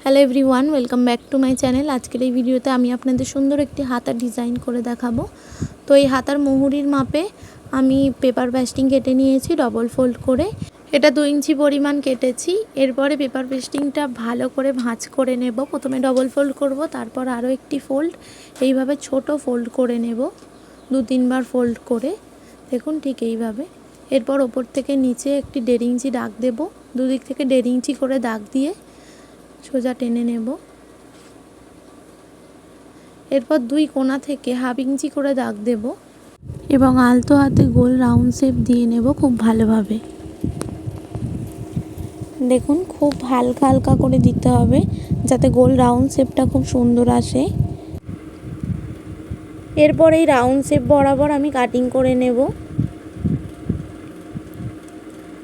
Hello everyone, welcome back to my channel. আজকের এই ভিডিওতে আমি আপনাদের সুন্দর একটি হাতার ডিজাইন করে দেখাবো। তো এই হাতার মুহুরির মাপে আমি পেপার পেস্টিং কেটে নিয়েছি ডবল ফোল্ড করে। এটা 2 ইঞ্চি পরিমাণ কেটেছি। এরপরে পেপার পেস্টিংটা ভালো করে ভাঁজ করে নেব। প্রথমে ডবল ফোল্ড করব, তারপর আরও একটি ফোল্ড এইভাবে ছোট ফোল্ড করে নেব, 2-3 বার ফোল্ড করে। দেখুন ঠিক এইভাবে। এরপর ওপর থেকে নিচে একটি 1.5 ইঞ্চি দাগ দেব। দুদিক থেকে 1.5 ইঞ্চি করে দাগ দিয়ে সোজা টেনে নেব। এরপর 2 কোণা থেকে 1/2 ইঞ্চি করে দাগ দেব এবং আলতো হাতে গোল রাউন্ড শেপ দিয়ে নেব খুব ভালোভাবে। দেখুন খুব হালকা হালকা করে দিতে হবে যাতে গোল রাউন্ড শেপটা খুব সুন্দর আসে। এরপর এই রাউন্ড শেপ বরাবর আমি কাটিং করে নেব।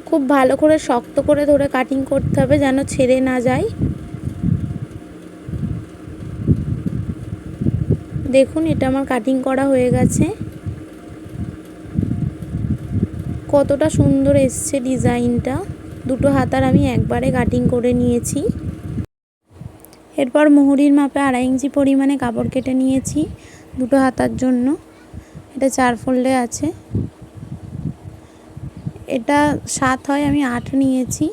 খুব ভালো করে শক্ত করে ধরে কাটিং করতে হবে যেন ছেড়ে না যায়। দেখুন এটা আমার কাটিং করা হয়ে গেছে। কতটা সুন্দর এসছে ডিজাইনটা। দুটো হাতার আমি একবারে কাটিং করে নিয়েছি। এরপর মুহুরির মাপে 2.5 ইঞ্চি পরিমাণে কাপড় কেটে নিয়েছি দুটো হাতার জন্য। এটা 4 ফোল্ডে আছে। এটা 7 হয়, আমি 8 নিয়েছি,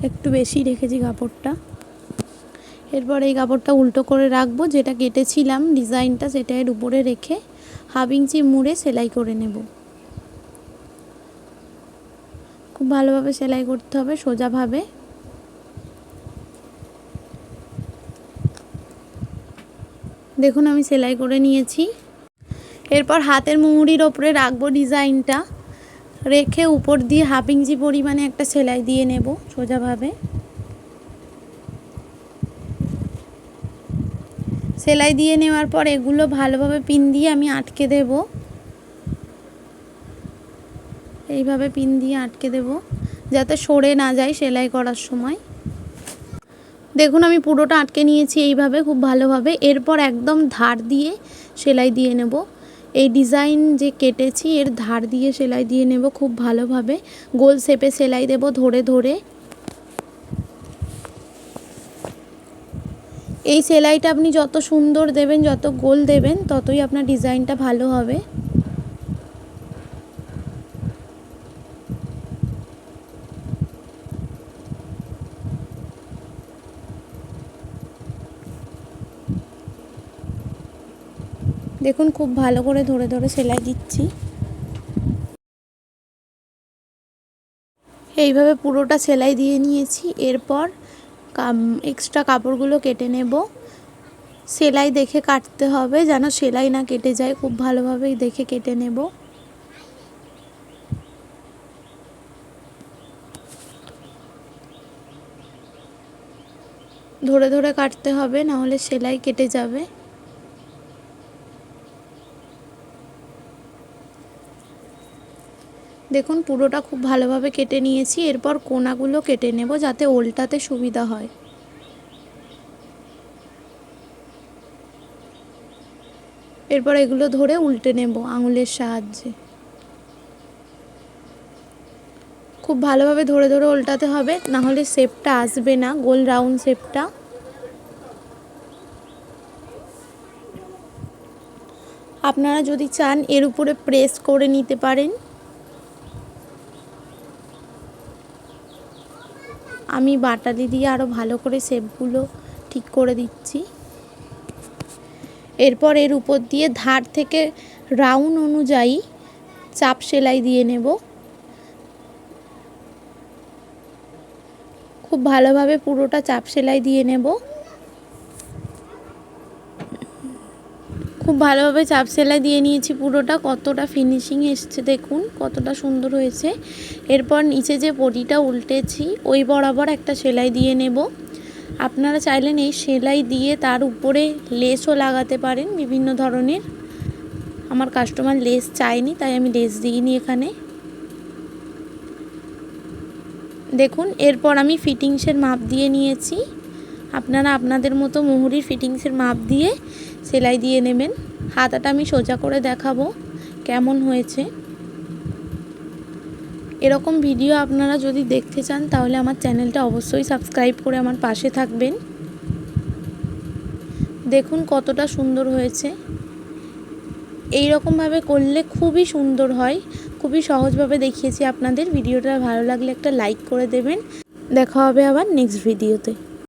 একটু বেশি রেখেছি কাপড়টা। এরপর এই কাপড়টা উল্টো করে রাখবো, যেটা কেটেছিলাম ডিজাইনটা সেটা এর উপরে রেখে 1/2 ইঞ্চি মুড়ে সেলাই করে নেব। খুব ভালোভাবে সেলাই করতে হবে সোজাভাবে। দেখুন আমি সেলাই করে নিয়েছি। এরপর হাতের মুহুরির ওপরে রাখবো ডিজাইনটা, রেখে উপর দিয়ে 1/2 ইঞ্চি পরিমাণে একটা সেলাই দিয়ে নেব সোজাভাবে। সেলাই দিয়ে নেওয়ার পর এগুলো ভালোভাবে পিন দিয়ে আমি আটকে দেব। এইভাবে পিন দিয়ে আটকে দেব যাতে সরে না যায় সেলাই করার সময়। দেখুন আমি পুরোটা আটকে নিয়েছি এইভাবে খুব ভালোভাবে। এরপর একদম ধার দিয়ে সেলাই দিয়ে নেব। এই ডিজাইন যে কেটেছি এর ধার দিয়ে সেলাই দিয়ে নেব খুব ভালোভাবে। গোল শেপে সেলাই দেব ধরে ধরে। এই সেলাইটা আপনি যত সুন্দর দেবেন, যত গোল দেবেন, ততই আপনার ডিজাইনটা ভালো হবে। দেখুন খুব ভালো করে ধরে ধরে সেলাই দিচ্ছি। এইভাবে পুরোটা সেলাই দিয়ে নিয়েছি। এরপর এক্সট্রা কাপড়গুলো কেটে নেব। সেলাই দেখে কাটতে হবে যেন সেলাই না কেটে যায়, খুব ভালোভাবে দেখে কেটে নেব। ধরে ধরে কাটতে হবে, না হলে সেলাই কেটে যাবে। দেখুন পুরোটা খুব ভালোভাবে কেটে নিয়েছি। এরপর কোণাগুলো কেটে নেব যাতে ওলটাতে সুবিধা হয়। এরপর এগুলো ধরে উল্টে নেব আঙুলের সাহায্যে। খুব ভালোভাবে ধরে ধরে উল্টাতে হবে, না হলে শেপটা আসবে না, গোল রাউন্ড শেপটা। আপনারা যদি চান এর উপরে প্রেস করে নিতে পারেন। আমি বাটালি দিয়ে আরও ভালো করে শেপগুলো ঠিক করে দিচ্ছি। এরপর এর উপর দিয়ে ধার থেকে রাউন্ড অনুযায়ী চাপ সেলাই দিয়ে নেব। খুব ভালোভাবে পুরোটা চাপ সেলাই দিয়ে নেব। খুব ভালোভাবে চাপ সেলাই দিয়ে নিয়েছি পুরোটা। কতটা ফিনিশিং এসছে দেখুন, কতটা সুন্দর হয়েছে। এরপর নিচে যে পটিটা উল্টেছি ওই বরাবর একটা সেলাই দিয়ে নেব। আপনারা চাইলেন এই সেলাই দিয়ে তার উপরে লেসও লাগাতে পারেন বিভিন্ন ধরনের। আমার কাস্টমার লেস চায়নি তাই আমি লেস দিইনি এখানে। দেখুন এরপর আমি ফিটিংসের মাপ দিয়ে নিয়েছি। আপনারা আপনাদের মতো মুহুরির ফিটিংসের মাপ দিয়ে সেলাই দিয়ে নেবেন। হাতাটা আমি সোজা করে দেখাবো কেমন হয়েছে। এরকম ভিডিও আপনারা যদি দেখতে চান তাহলে আমার চ্যানেলটা অবশ্যই সাবস্ক্রাইব করে আমার পাশে থাকবেন। দেখুন কতটা সুন্দর হয়েছে। এই রকমভাবে করলে খুবই সুন্দর হয়। খুবই সহজভাবে দেখিয়েছি আপনাদের। ভিডিওটা ভালো লাগলে একটা লাইক করে দেবেন। দেখা হবে আবার নেক্সট ভিডিওতে।